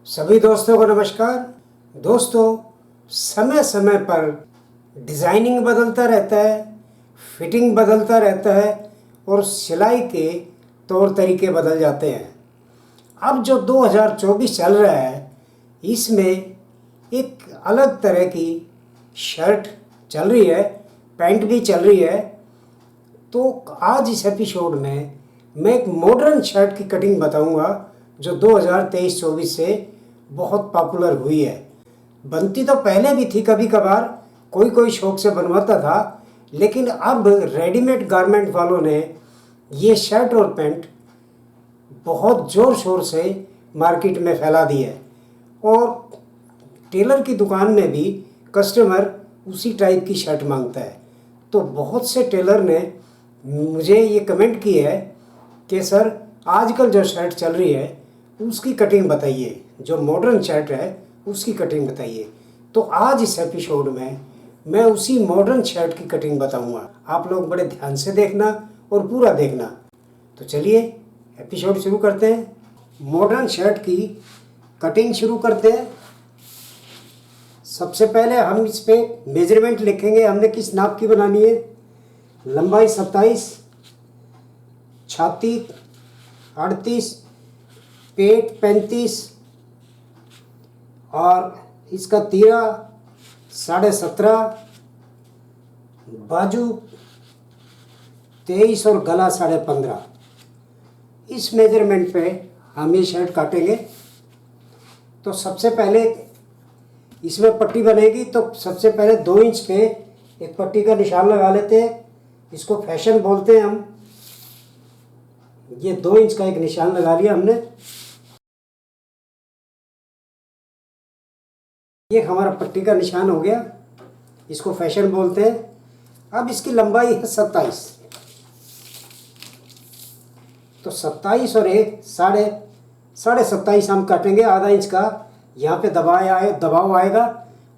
सभी दोस्तों को नमस्कार। दोस्तों, समय समय पर डिज़ाइनिंग बदलता रहता है, फिटिंग बदलता रहता है और सिलाई के तौर तरीके बदल जाते हैं। अब जो 2024 चल रहा है, इसमें एक अलग तरह की शर्ट चल रही है, पैंट भी चल रही है। तो आज इस एपिसोड में मैं एक मॉडर्न शर्ट की कटिंग बताऊंगा जो 2023-24 से बहुत पॉपुलर हुई है। बनती तो पहले भी थी, कभी कभार कोई कोई शौक से बनवाता था, लेकिन अब रेडीमेड गारमेंट वालों ने ये शर्ट और पैंट बहुत ज़ोर शोर से मार्केट में फैला दी है और टेलर की दुकान में भी कस्टमर उसी टाइप की शर्ट मांगता है। तो बहुत से टेलर ने मुझे ये कमेंट की है कि सर, आजकल जो शर्ट चल रही है उसकी कटिंग बताइए, जो मॉडर्न शर्ट है उसकी कटिंग बताइए। तो आज इस एपिसोड में मैं उसी मॉडर्न शर्ट की कटिंग बताऊंगा। आप लोग बड़े ध्यान से देखना और पूरा देखना। तो चलिए एपिसोड शुरू करते हैं। मॉडर्न शर्ट की कटिंग शुरू करते हैं। सबसे पहले हम इस पे मेजरमेंट लिखेंगे, हमने किस नाप की बनानी है। लंबाई 27, छाती 38, पेट 35 और इसका तीरा 17.5, बाजू 23 और गला 15.5। इस मेजरमेंट पे हम ये शर्ट काटेंगे। तो सबसे पहले इसमें पट्टी बनेगी, तो सबसे पहले 2 इंच पे एक पट्टी का निशान लगा लेते हैं। इसको फैशन बोलते हैं हम। ये 2 इंच का एक निशान लगा लिया हमने। ये हमारा पट्टी का निशान हो गया, इसको फैशन बोलते हैं। अब इसकी लंबाई है 27, तो 27 और 1 साढ़े 27 हम काटेंगे। आधा इंच का यहाँ पे दबाव आएगा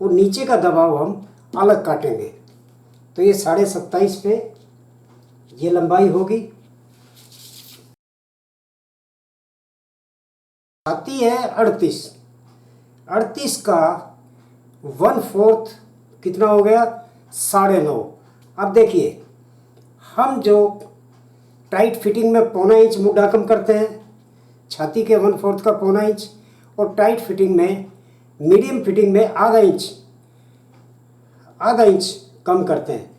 और नीचे का दबाव हम अलग काटेंगे। तो ये 27.5 पे ये लंबाई होगी। छाती है 38 का 1/4 कितना हो गया, 9.5। अब देखिए, हम जो टाइट फिटिंग में 1/4 इंच मुड्ढा कम करते हैं, छाती के 1/4 का 1/4 इंच, और टाइट फिटिंग में, मीडियम फिटिंग में आधा इंच कम करते हैं।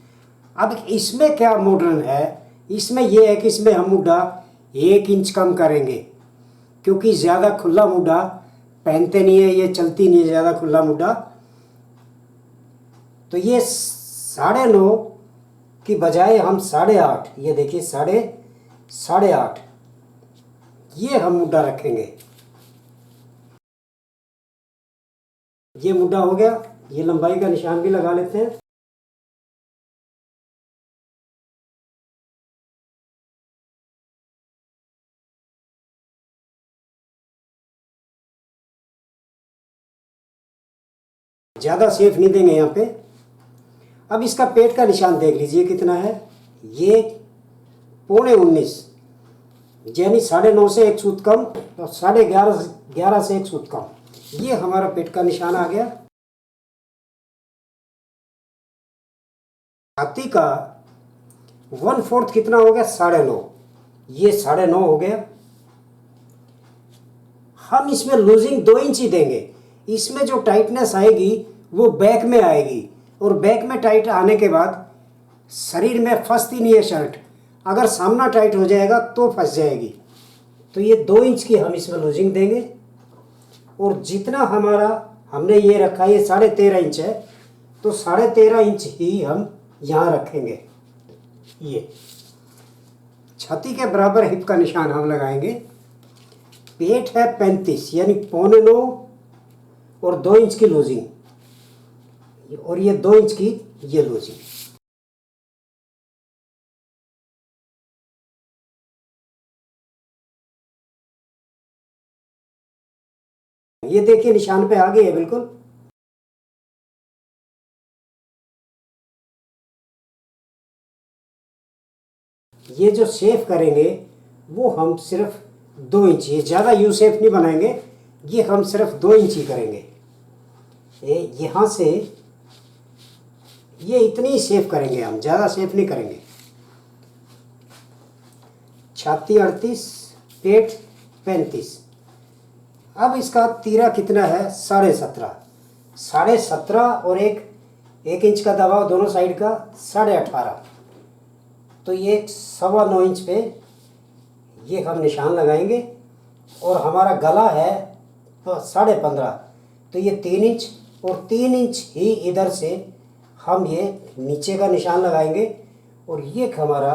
अब इसमें क्या मॉडर्न है, इसमें यह है कि इसमें हम मुड्ढा 1 इंच कम करेंगे, क्योंकि ज़्यादा खुला मुड्ढा पहनते नहीं है, ये चलती नहीं है ज़्यादा खुला मुड्ढा। तो ये 9.5 की बजाय हम 8.5, ये देखिए 8.5 ये हम मुड्ढा रखेंगे। ये मुड्ढा हो गया। ये लंबाई का निशान भी लगा लेते हैं। ज़्यादा सेफ नहीं देंगे यहाँ पे। अब इसका पेट का निशान देख लीजिए कितना है। ये 19.5, यानी 9.5 से 1 सूत कम, और 11.5 से 1 सूत कम। ये हमारा पेट का निशान आ गया। छाती का 1/4 कितना हो गया, 9.5। ये 9.5 हो गया। हम इसमें लूजिंग 2 इंच ही देंगे। इसमें जो टाइटनेस आएगी वो बैक में आएगी, और बैक में टाइट आने के बाद शरीर में फंसती नहीं है शर्ट। अगर सामना टाइट हो जाएगा तो फंस जाएगी। तो ये 2 इंच की हम इसमें लूजिंग देंगे। और जितना हमारा हमने ये रखा, ये 13.5 इंच है, तो 13.5 इंच ही हम यहाँ रखेंगे। ये छाती के बराबर हिप का निशान हम लगाएंगे। पेट है 35, यानी 9.25 और 2 इंच की लूजिंग, और ये 2 इंच की ये लूजिंग। ये देखिए निशान पे आ गई है बिल्कुल। ये जो शेप करेंगे वो हम सिर्फ 2 इंच, ये ज़्यादा यू शेप नहीं बनाएंगे, ये हम सिर्फ 2 इंच ही करेंगे। ये यहाँ से ये इतनी शेप करेंगे, हम ज़्यादा शेप नहीं करेंगे। छाती 38, पेट 35। अब इसका तीरा कितना है? 17.5। 17.5 और एक इंच का दबाव दोनों साइड का 18.5। तो ये 9.25 इंच पे ये हम निशान लगाएंगे। और हमारा गला है तो 15.5, तो ये 3 इंच और 3 इंच ही इधर से हम ये नीचे का निशान लगाएंगे। और ये हमारा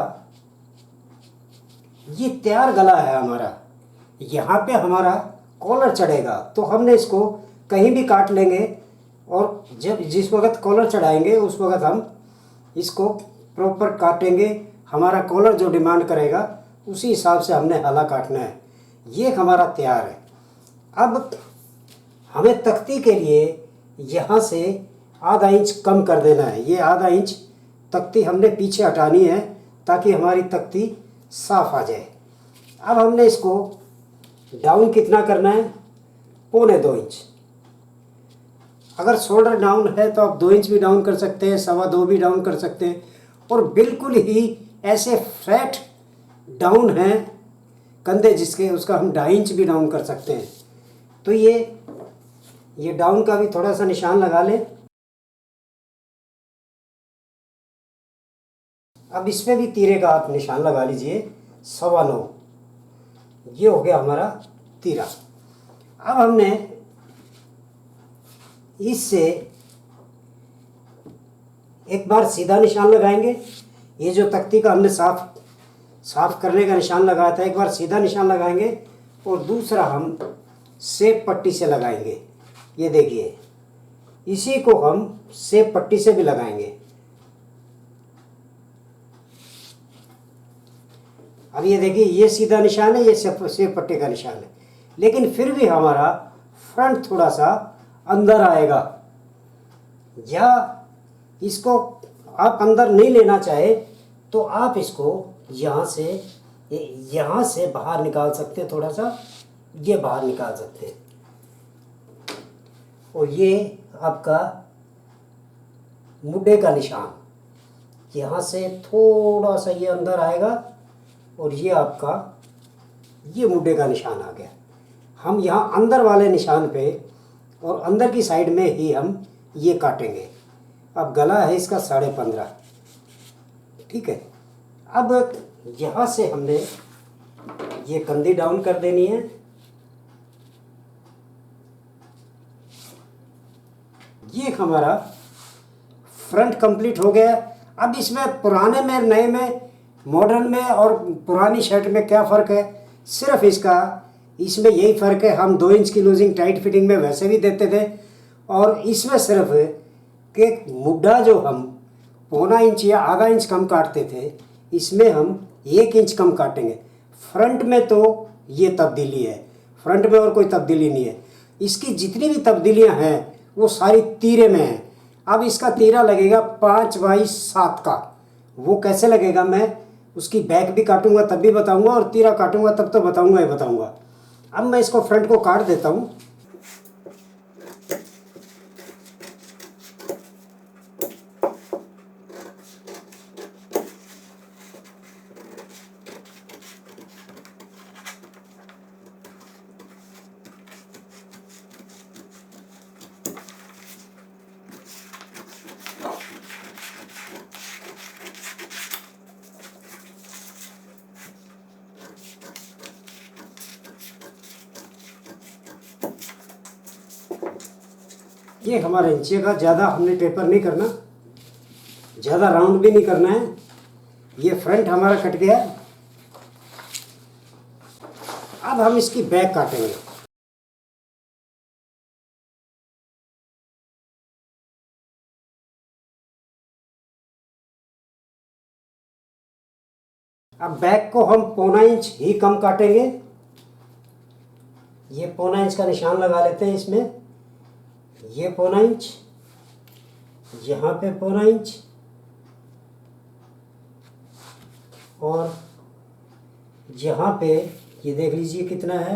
ये तैयार गला है हमारा। यहाँ पे हमारा कॉलर चढ़ेगा, तो हमने इसको कहीं भी काट लेंगे और जब जिस वक्त कॉलर चढ़ाएंगे उस वक्त हम इसको प्रॉपर काटेंगे। हमारा कॉलर जो डिमांड करेगा उसी हिसाब से हमने हला काटना है। ये हमारा तैयार है। अब हमें तख्ती के लिए यहाँ से आधा इंच कम कर देना है। ये आधा इंच तख्ती हमने पीछे हटानी है ताकि हमारी तख्ती साफ आ जाए। अब हमने इसको डाउन कितना करना है? 2.25 इंच। अगर शोल्डर डाउन है तो आप 2 इंच भी डाउन कर सकते हैं, 2.25 भी डाउन कर सकते हैं। और बिल्कुल ही ऐसे फ्लैट डाउन है कंधे जिसके, उसका हम 2.5 इंच भी डाउन कर सकते हैं। तो ये डाउन का भी थोड़ा सा निशान लगा लें। अब इसमें भी तीरे का आप निशान लगा लीजिए 9.25। ये हो गया हमारा तीरा। अब हमने इससे एक बार सीधा निशान लगाएंगे। ये जो तख्ती का हमने साफ करने का निशान लगाया था, एक बार सीधा निशान लगाएंगे और दूसरा हम सेब पट्टी से लगाएंगे। ये देखिए, इसी को हम सेब पट्टी से भी लगाएंगे। अब ये देखिए, ये सीधा निशान है, ये सेब पट्टी का निशान है, लेकिन फिर भी हमारा फ्रंट थोड़ा सा अंदर आएगा। या इसको आप अंदर नहीं लेना चाहे तो आप इसको यहाँ से बाहर निकाल सकते हैं, थोड़ा सा ये बाहर निकाल सकते हैं। और ये आपका मुड्ढे का निशान, यहाँ से थोड़ा सा ये अंदर आएगा और ये आपका ये मुड्ढे का निशान आ गया। हम यहाँ अंदर वाले निशान पे और अंदर की साइड में ही हम ये काटेंगे। अब गला है इसका 15.5, ठीक है। अब यहाँ से हमने ये कंधी डाउन कर देनी है। ये हमारा फ्रंट कंप्लीट हो गया। अब इसमें पुराने में, नए में, मॉडर्न में और पुरानी शर्ट में क्या फ़र्क है? सिर्फ इसमें यही फ़र्क है, हम 2 इंच की लूजिंग टाइट फिटिंग में वैसे भी देते थे, और इसमें सिर्फ कि मुड्ढा जो हम 1.25 इंच या आधा इंच कम काटते थे, इसमें हम 1 इंच कम काटेंगे। फ्रंट में तो ये तब्दीली है, फ्रंट में और कोई तब्दीली नहीं है। इसकी जितनी भी तब्दीलियां हैं वो सारी तीरे में हैं। अब इसका तीरा लगेगा 5/7 का। वो कैसे लगेगा मैं उसकी बैक भी काटूंगा तब भी बताऊंगा, और तीरा काटूंगा तब तो बताऊंगा ही बताऊंगा। अब मैं इसको फ्रंट को काट देता हूँ। ये हमारा इंची का, ज़्यादा हमने टेपर नहीं करना, ज़्यादा राउंड भी नहीं करना है। ये फ्रंट हमारा कट गया। अब हम इसकी बैक काटेंगे। अब बैक को हम 1.25 इंच ही कम काटेंगे। ये 1.25 इंच का निशान लगा लेते हैं इसमें। ये 1.25 इंच, यहाँ पे 1.25 इंच, और यहाँ पे ये देख लीजिए कितना है,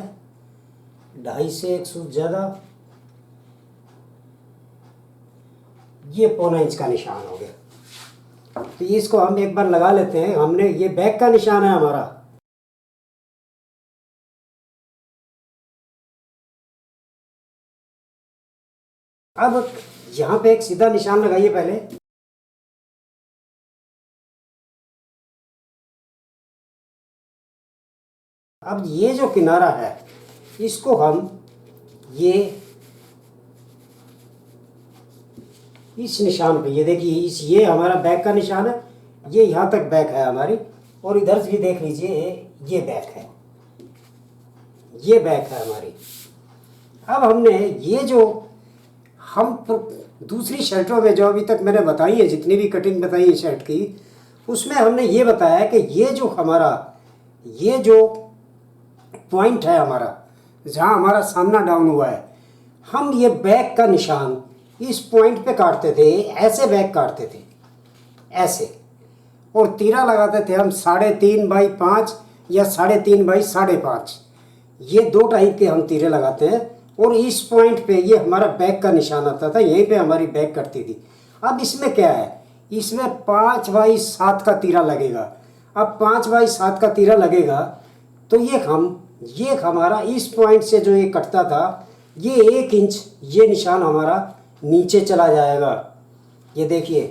2.5 से 1 सूत ज़्यादा, ये 1.25 इंच का निशान हो गया। तो इसको हम एक बार लगा लेते हैं। हमने ये बैक का निशान है हमारा। अब यहाँ पे एक सीधा निशान लगाइए पहले। अब ये जो किनारा है इसको हम ये इस निशान पे, ये देखिए ये हमारा बैक का निशान है, ये यहाँ तक बैक है हमारी, और इधर से भी देख लीजिए ये बैक है, ये बैक है हमारी। अब हमने ये जो हम दूसरी शर्टों में जो अभी तक मैंने बताई है, जितनी भी कटिंग बताई है शर्ट की, उसमें हमने ये बताया कि ये जो हमारा ये जो पॉइंट है हमारा, जहाँ हमारा सामना डाउन हुआ है, हम ये बैक का निशान इस पॉइंट पे काटते थे, ऐसे बैक काटते थे ऐसे, और तीरा लगाते थे हम 3.5 बाई 5 या 3.5 बाई 5.5, ये 2 टाइप के हम तीरे लगाते हैं। और इस पॉइंट पे ये हमारा बैक का निशान आता था, यहीं पे हमारी बैक कटती थी। अब इसमें क्या है, इसमें 5 बाई 7 का तीरा लगेगा। अब 5 बाई 7 का तीरा लगेगा तो ये हमारा इस पॉइंट से जो ये कटता था, ये 1 इंच ये निशान हमारा नीचे चला जाएगा। ये देखिए,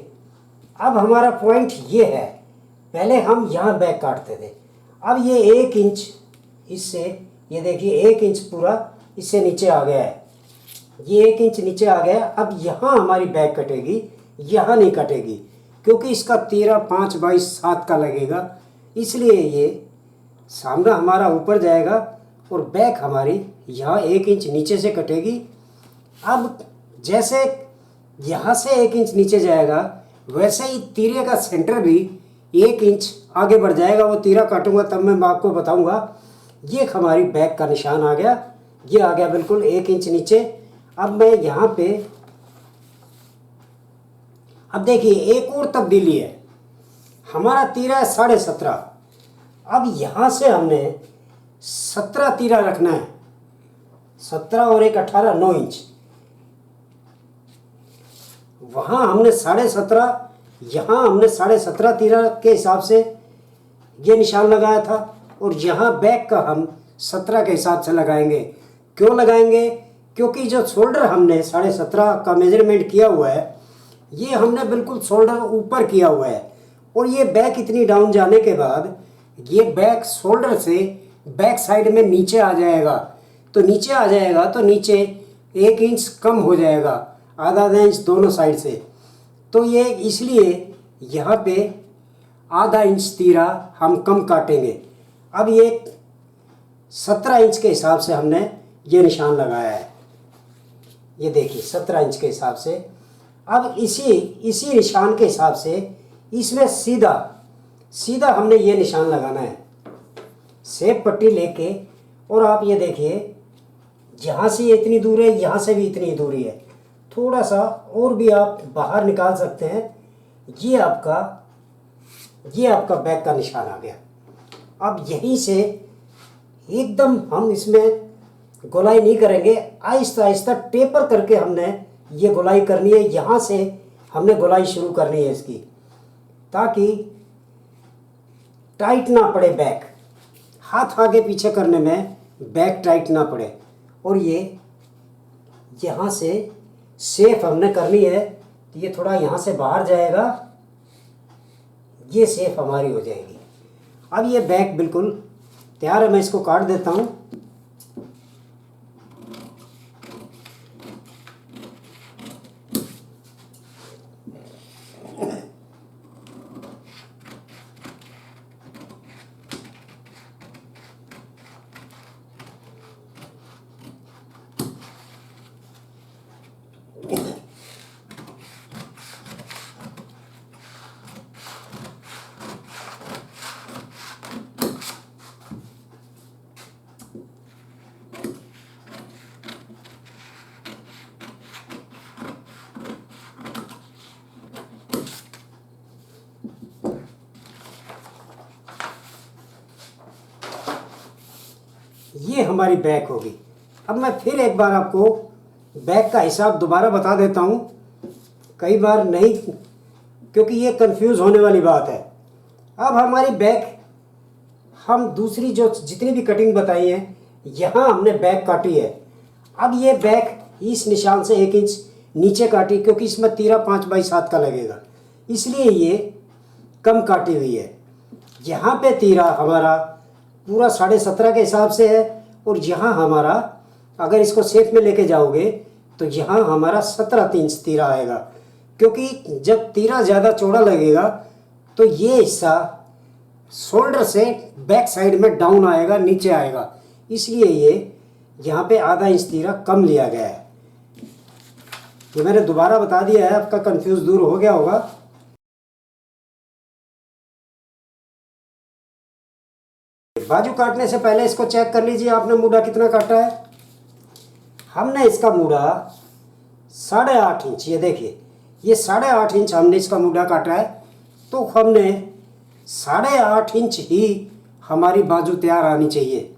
अब हमारा पॉइंट ये है। पहले हम यहाँ बैक काटते थे, अब ये 1 इंच इससे, ये देखिए 1 इंच पूरा इससे नीचे आ गया है, ये 1 इंच नीचे आ गया। अब यहाँ हमारी बैक कटेगी, यहाँ नहीं कटेगी, क्योंकि इसका तीरा 5 बाई 7 का लगेगा, इसलिए ये सामना हमारा ऊपर जाएगा और बैक हमारी यहाँ 1 इंच नीचे से कटेगी। अब जैसे यहाँ से 1 इंच नीचे जाएगा, वैसे ही तीरे का सेंटर भी 1 इंच आगे बढ़ जाएगा। वो तीरा काटूंगा तब मैं आपको बताऊंगा। ये हमारी बैक का निशान आ गया, ये आ गया बिल्कुल 1 इंच नीचे। अब मैं यहाँ पे, अब देखिए एक और तब्दीली है, हमारा तीरा है 17.5। अब यहाँ से हमने 17 तीरा रखना है, 17 और 1 18, 9 इंच। वहाँ हमने 17.5, यहाँ हमने 17.5 तीरा के हिसाब से ये निशान लगाया था, और यहाँ बैक का हम 17 के हिसाब से लगाएंगे। क्यों लगाएंगे? क्योंकि जो शोल्डर हमने 17.5 का मेजरमेंट किया हुआ है, ये हमने बिल्कुल शोल्डर ऊपर किया हुआ है, और ये बैक इतनी डाउन जाने के बाद ये बैक शोल्डर से बैक साइड में नीचे आ जाएगा। तो नीचे आ जाएगा तो नीचे 1 इंच कम हो जाएगा, आधा इंच दोनों साइड से। तो ये इसलिए यहाँ पे आधा इंच तीरा हम कम काटेंगे। अब ये 17 इंच के हिसाब से हमने ये निशान लगाया है, ये देखिए 17 इंच के हिसाब से। अब इसी निशान के हिसाब से इसमें सीधा हमने ये निशान लगाना है, सेब पट्टी लेके। और आप ये देखिए, यहाँ से ये इतनी दूर है, यहाँ से भी इतनी दूरी है, थोड़ा सा और भी आप बाहर निकाल सकते हैं। ये आपका बैक का निशान आ गया। अब यहीं से एकदम हम इसमें गोलाई नहीं करेंगे, आहिस्ता आहिस्ता टेपर करके हमने ये गोलाई करनी है। यहाँ से हमने गोलाई शुरू करनी है इसकी, ताकि टाइट ना पड़े बैक, हाथ आगे पीछे करने में बैक टाइट ना पड़े। और ये यहाँ से सेफ हमने करनी है, तो ये थोड़ा यहाँ से बाहर जाएगा, ये सेफ हमारी हो जाएगी। अब ये बैक बिल्कुल तैयार है, मैं इसको काट देता हूँ। ये हमारी बैक होगी। अब मैं फिर एक बार आपको बैक का हिसाब दोबारा बता देता हूँ, कई बार नहीं, क्योंकि ये कंफ्यूज होने वाली बात है। अब हमारी बैक, हम दूसरी जो जितनी भी कटिंग बताई है, यहाँ हमने बैक काटी है। अब ये बैक इस निशान से 1 इंच नीचे काटी, क्योंकि इसमें तीरा 5/7 का लगेगा, इसलिए ये कम काटी हुई है। यहाँ पे तीरा हमारा पूरा 17.5 के हिसाब से है, और यहाँ हमारा, अगर इसको शेप में लेके जाओगे तो यहाँ हमारा 17 इंच तीरा आएगा, क्योंकि जब तीरा ज़्यादा चौड़ा लगेगा तो ये हिस्सा शोल्डर से बैक साइड में डाउन आएगा, नीचे आएगा, इसलिए ये यहाँ पे आधा इंच तीरा कम लिया गया है। ये मैंने दोबारा बता दिया है, आपका कंफ्यूज दूर हो गया होगा। बाजू काटने से पहले इसको चेक कर लीजिए आपने मूढ़ा कितना काटा है। हमने इसका मूढ़ा 8.5 इंच, ये देखिए ये 8.5 इंच हमने इसका मूढ़ा काटा है, तो हमने 8.5 इंच ही हमारी बाजू तैयार आनी चाहिए।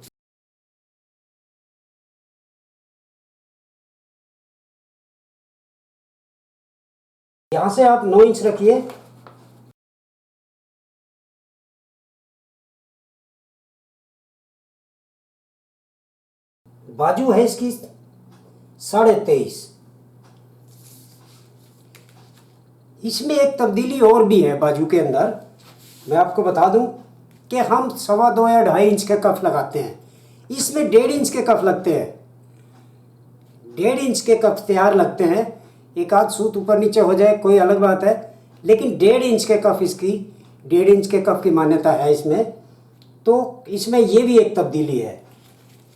यहाँ से आप 9 इंच रखिए। बाजू है इसकी 23.5। इसमें एक तब्दीली और भी है बाजू के अंदर, मैं आपको बता दूं कि हम 2.25 या 2.5 इंच के कफ लगाते हैं, इसमें 1.5 इंच के कफ लगते हैं। 1.5 इंच के कफ तैयार लगते हैं, एक आध सूत ऊपर नीचे हो जाए कोई अलग बात है, लेकिन 1.5 इंच के कफ, इसकी 1.5 इंच के कफ की मान्यता है इसमें। तो इसमें ये भी एक तब्दीली है।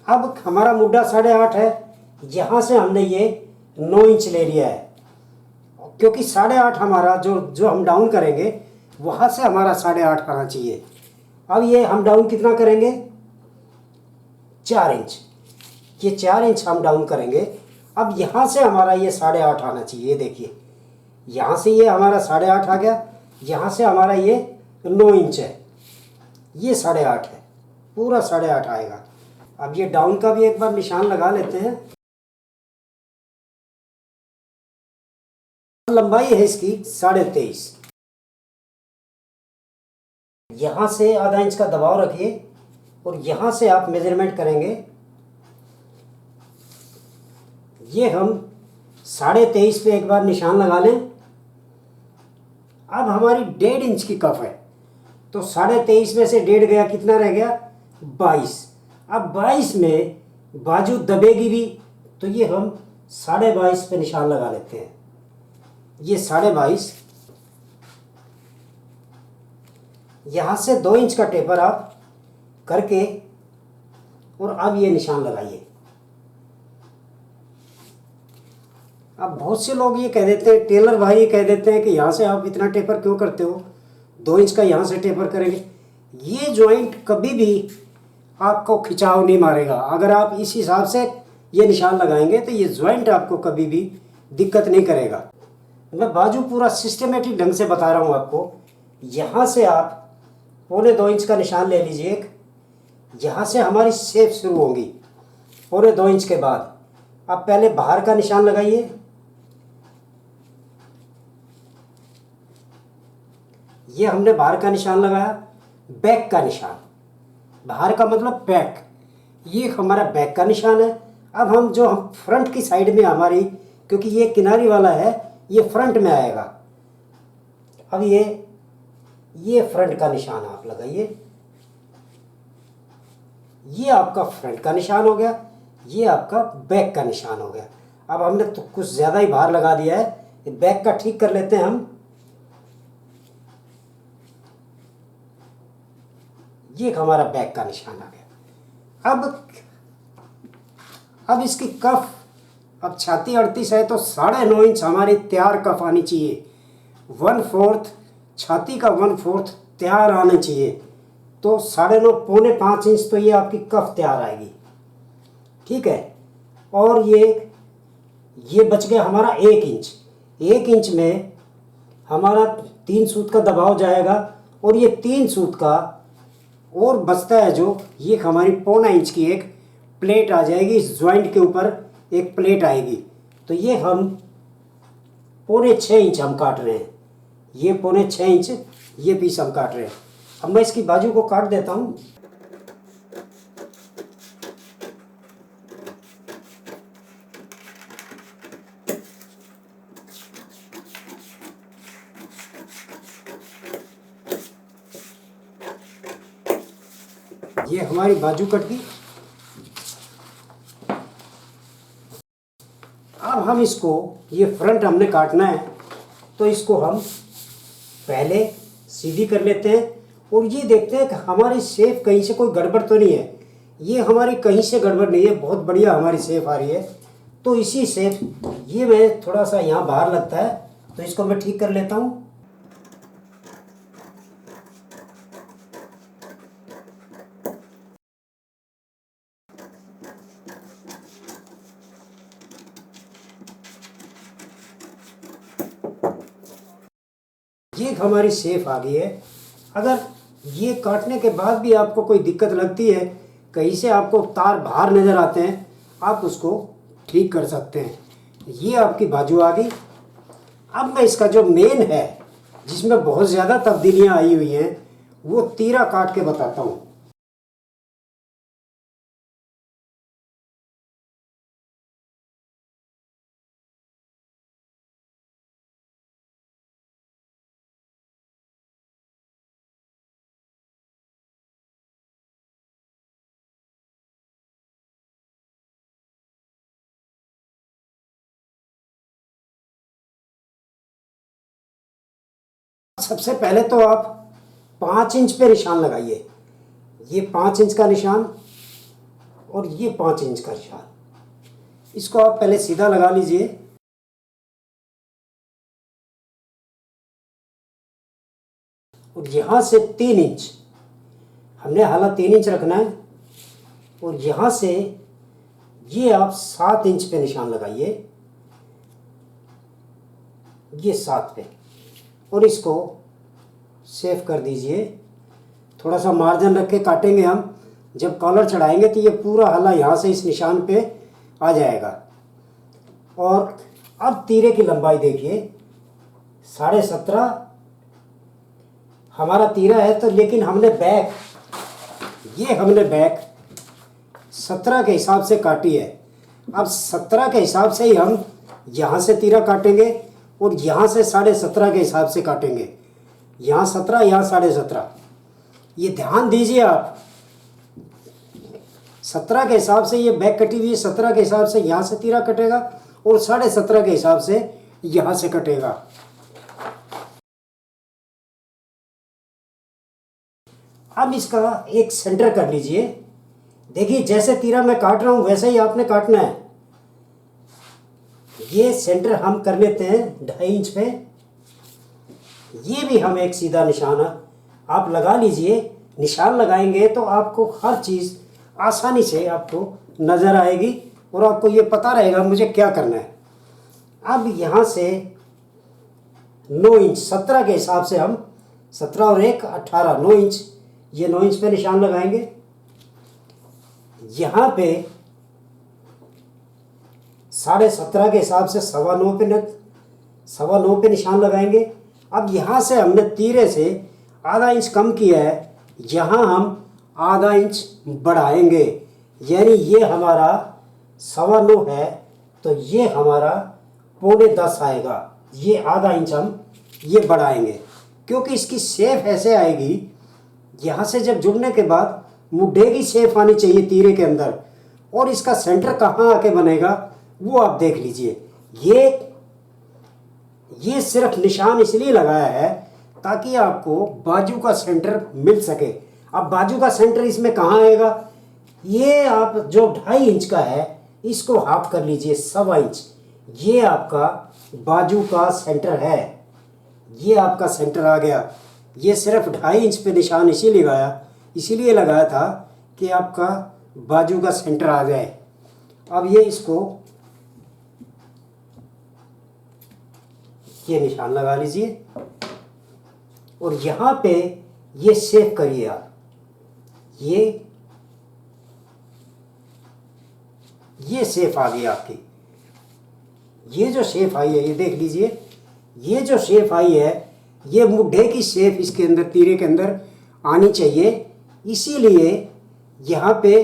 अब हमारा मुड्ढा 8.5 है, यहाँ से हमने ये 9 इंच ले लिया है, क्योंकि 8.5 हमारा जो हम डाउन करेंगे वहाँ से हमारा 8.5 आना चाहिए। अब ये हम डाउन कितना करेंगे, 4 इंच, ये 4 इंच हम डाउन करेंगे। अब यहाँ से हमारा ये 8.5 आना चाहिए, देखिए यहाँ से ये हमारा 8.5 आ गया, यहाँ से हमारा ये 9 इंच है, ये 8.5 है, पूरा 8.5 आएगा। अब ये डाउन का भी एक बार निशान लगा लेते हैं। लंबाई है इसकी 23.5। यहाँ से आधा इंच का दबाव रखिए और यहाँ से आप मेजरमेंट करेंगे। ये हम 23.5 पे एक बार निशान लगा लें। अब हमारी 1.5 इंच की कफ है, तो 23.5 में से 1.5 गया, कितना रह गया, 22। अब 22 में बाजू दबेगी भी, तो ये हम 22.5 पे निशान लगा लेते हैं। ये 22.5, यहाँ से 2 इंच का टेपर आप करके और अब ये निशान लगाइए। अब बहुत से लोग ये कह देते हैं, टेलर भाई ये कह देते हैं कि यहाँ से आप इतना टेपर क्यों करते हो, 2 इंच का यहाँ से टेपर करेंगे। ये जॉइंट कभी भी आपको खिंचाव नहीं मारेगा। अगर आप इस हिसाब से ये निशान लगाएंगे तो ये जॉइंट आपको कभी भी दिक्कत नहीं करेगा। मैं बाजू पूरा सिस्टमेटिक ढंग से बता रहा हूँ आपको। यहाँ से आप 2.25 इंच का निशान ले लीजिए एक, यहाँ से हमारी शेप शुरू होगी 2.25 इंच के बाद। आप पहले बाहर का निशान लगाइए, ये हमने बाहर का निशान लगाया। बैक का निशान, बाहर का मतलब बैक, ये हमारा बैक का निशान है। अब हम फ्रंट की साइड में हमारी, क्योंकि ये किनारी वाला है, ये फ्रंट में आएगा। अब ये फ्रंट का निशान आप लगाइए, ये आपका फ्रंट का निशान हो गया, ये आपका बैक का निशान हो गया। अब हमने तो कुछ ज़्यादा ही बाहर लगा दिया है, बैक का ठीक कर लेते हैं हम। ये हमारा बैक का निशान आ गया। अब इसकी कफ, अब छाती 38 है तो 9.5 इंच हमारी तैयार कफ आनी चाहिए। 1/4 छाती का 1/4 तैयार आना चाहिए, तो 9.5 पौने 5 इंच तो ये आपकी कफ तैयार आएगी, ठीक है। और ये बच गया हमारा 1 इंच। 1 इंच में हमारा 3 सूत का दबाव जाएगा, और ये 3 सूत का और बचता है जो, ये हमारी 1.25 इंच की एक प्लेट आ जाएगी, इस जॉइंट के ऊपर एक प्लेट आएगी। तो ये हम 6.25 इंच हम काट रहे हैं, ये 6.25 इंच ये पीस हम काट रहे हैं। अब मैं इसकी बाजू को काट देता हूँ। ये हमारी बाजू कट गई। अब हम इसको, ये फ्रंट हमने काटना है तो इसको हम पहले सीधी कर लेते हैं और ये देखते हैं कि हमारी शेप कहीं से कोई गड़बड़ तो नहीं है। ये हमारी कहीं से गड़बड़ नहीं है, बहुत बढ़िया हमारी शेप आ रही है। तो इसी शेप, ये मैं थोड़ा सा यहाँ बाहर लगता है तो इसको मैं ठीक कर लेता हूँ। ये हमारी शेप आ गई है। अगर ये काटने के बाद भी आपको कोई दिक्कत लगती है, कहीं से आपको तार बाहर नज़र आते हैं, आप उसको ठीक कर सकते हैं। ये आपकी बाजू आ गई। अब मैं इसका जो मेन है, जिसमें बहुत ज़्यादा तब्दीलियां आई हुई हैं, वो तीरा काट के बताता हूँ। सबसे पहले तो आप 5 इंच पे निशान लगाइए। ये 5 इंच का निशान और ये 5 इंच का निशान, इसको आप पहले सीधा लगा लीजिए। और यहाँ से 3 इंच हमने हाला 3 इंच रखना है। और यहाँ से ये आप 7 इंच पे निशान लगाइए, ये 7 पे, और इसको सेव कर दीजिए। थोड़ा सा मार्जिन रख के काटेंगे हम। जब कॉलर चढ़ाएंगे तो ये पूरा हला यहाँ से इस निशान पे आ जाएगा। और अब तीरे की लंबाई देखिए, 17.5 हमारा तीरा है। तो लेकिन हमने बैक, ये हमने बैक 17 के हिसाब से काटी है। अब 17 के हिसाब से ही हम यहाँ से तीरा काटेंगे और यहाँ से 17.5 के हिसाब से काटेंगे। यहाँ 17, यहाँ 17.5। ये ध्यान दीजिए आप, 17 के हिसाब से ये बैक कटी हुई है, 17 के हिसाब से यहाँ से तीरा कटेगा और 17.5 के हिसाब से यहाँ से कटेगा। अब इसका एक सेंटर कर लीजिए। देखिए जैसे तीरा मैं काट रहा हूँ वैसे ही आपने काटना है। ये सेंटर हम कर लेते हैं 2.5 इंच पे। ये भी हम एक सीधा निशान आप लगा लीजिए। निशान लगाएंगे तो आपको हर चीज़ आसानी से आपको नज़र आएगी और आपको ये पता रहेगा मुझे क्या करना है। अब यहाँ से 9 इंच 17 के हिसाब से हम 17 और 1 18 9 इंच, ये 9 इंच पे निशान लगाएंगे। यहाँ पे 17.5 के हिसाब से 9.25 पे निशान लगाएंगे। अब यहाँ से हमने तीरे से आधा इंच कम किया है, यहाँ हम आधा इंच बढ़ाएंगे। यानी ये हमारा 9.25 है तो ये हमारा 9.10 आएगा। ये आधा इंच हम ये बढ़ाएंगे क्योंकि इसकी शेप ऐसे आएगी। यहाँ से जब जुड़ने के बाद मुड्ढे की शेप आनी चाहिए तीरे के अंदर, और इसका सेंटर कहाँ आके बनेगा वो आप देख लीजिए। ये सिर्फ निशान इसलिए लगाया है ताकि आपको बाजू का सेंटर मिल सके। अब बाजू का सेंटर इसमें कहाँ आएगा, ये आप जो 2.5 इंच का है इसको हाफ कर लीजिए 1.25 इंच। ये आपका बाजू का सेंटर है, ये आपका सेंटर आ गया। ये सिर्फ 2.5 इंच पे निशान इसीलिए लगाया था कि आपका बाजू का सेंटर आ जाए। अब ये इसको ये निशान लगा लीजिए और यहाँ पे ये सेव करिए आप। ये शेप आ गई आपकी। ये जो शेप आई है, ये देख लीजिए, ये जो शेप आई है, ये मुड्ढे की शेप इसके अंदर, तीरे के अंदर आनी चाहिए। इसीलिए यहाँ पे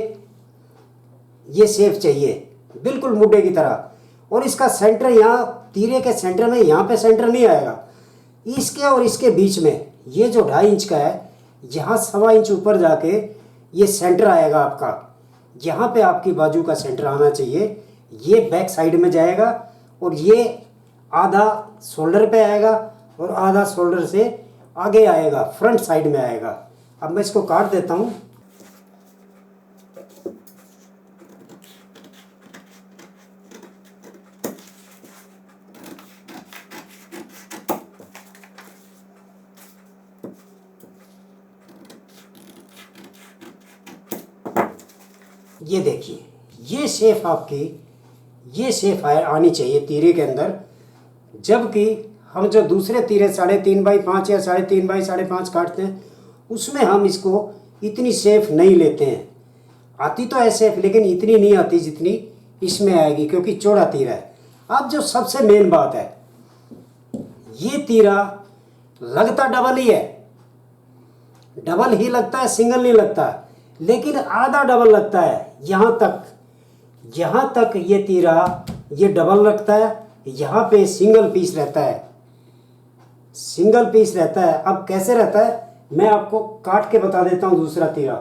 ये शेप चाहिए बिल्कुल मुड्ढे की तरह। और इसका सेंटर यहाँ तीरे के सेंटर में, यहाँ पे सेंटर नहीं आएगा, इसके और इसके बीच में ये जो 2.5 इंच का है, यहाँ 1.25 इंच ऊपर जाके ये सेंटर आएगा आपका। यहाँ पे आपकी बाजू का सेंटर आना चाहिए। ये बैक साइड में जाएगा और ये आधा शोल्डर पे आएगा और आधा शोल्डर से आगे आएगा, फ्रंट साइड में आएगा। अब मैं इसको काट देता हूँ। ये देखिए, ये शेप आपकी, ये शेप आनी चाहिए तीरे के अंदर। जबकि हम जो दूसरे तीरे 3.5 बाई 5 या 3.5 बाई 5.5 काटते हैं, उसमें हम इसको इतनी शेप नहीं लेते हैं। आती तो है शेप, लेकिन इतनी नहीं आती जितनी इसमें आएगी, क्योंकि चौड़ा तीरा है। अब जो सबसे मेन बात है, ये तीरा लगता डबल ही है, डबल ही लगता है, सिंगल नहीं लगता, लेकिन आधा डबल लगता है। यहाँ तक ये तीरा ये डबल लगता है, यहाँ पे सिंगल पीस रहता है, सिंगल पीस रहता है। अब कैसे रहता है मैं आपको काट के बता देता हूँ। दूसरा तीरा,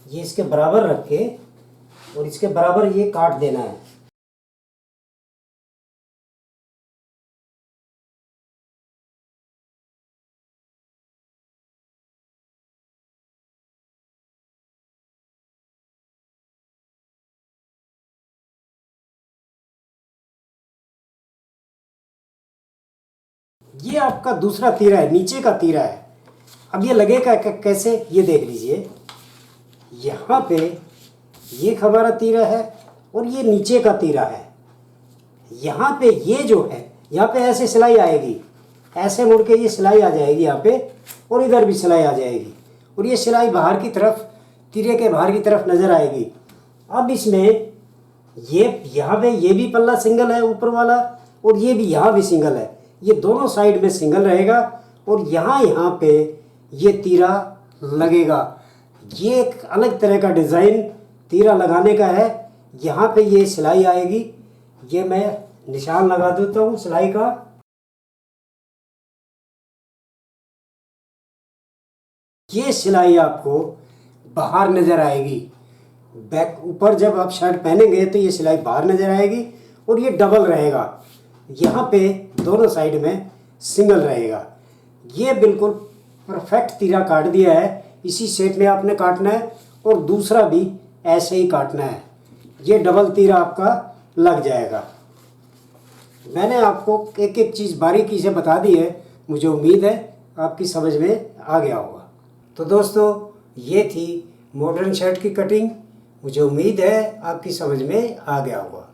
ये इसके बराबर रख के और इसके बराबर ये काट देना है। ये आपका दूसरा तीरा है, नीचे का तीरा है। अब ये लगेगा कैसे, ये देख लीजिए। यहाँ पे ये हमारा तीरा है और ये नीचे का तीरा है। यहाँ पे ये जो है, यहाँ पे ऐसे सिलाई आएगी, ऐसे मुड़ के ये सिलाई आ जाएगी यहाँ पे, और इधर भी सिलाई आ जाएगी, और ये सिलाई बाहर की तरफ, तीरे के बाहर की तरफ नज़र आएगी। अब इसमें ये यहाँ पे ये भी पल्ला सिंगल है ऊपर वाला, और ये भी यहाँ भी सिंगल है। ये दोनों साइड में सिंगल रहेगा, और यहाँ पे ये तीरा लगेगा। ये एक अलग तरह का डिज़ाइन तीरा लगाने का है। यहाँ पे ये सिलाई आएगी, ये मैं निशान लगा देता हूँ सिलाई का। ये सिलाई आपको बाहर नज़र आएगी, बैक ऊपर जब आप शर्ट पहनेंगे तो ये सिलाई बाहर नज़र आएगी, और ये डबल रहेगा। यहाँ पे दोनों साइड में सिंगल रहेगा। ये बिल्कुल परफेक्ट तीरा काट दिया है। इसी शेप में आपने काटना है, और दूसरा भी ऐसे ही काटना है। ये डबल तीरा आपका लग जाएगा। मैंने आपको एक एक चीज़ बारीकी से बता दी है। मुझे उम्मीद है आपकी समझ में आ गया होगा। तो दोस्तों, ये थी मॉडर्न शर्ट की कटिंग। मुझे उम्मीद है आपकी समझ में आ गया होगा।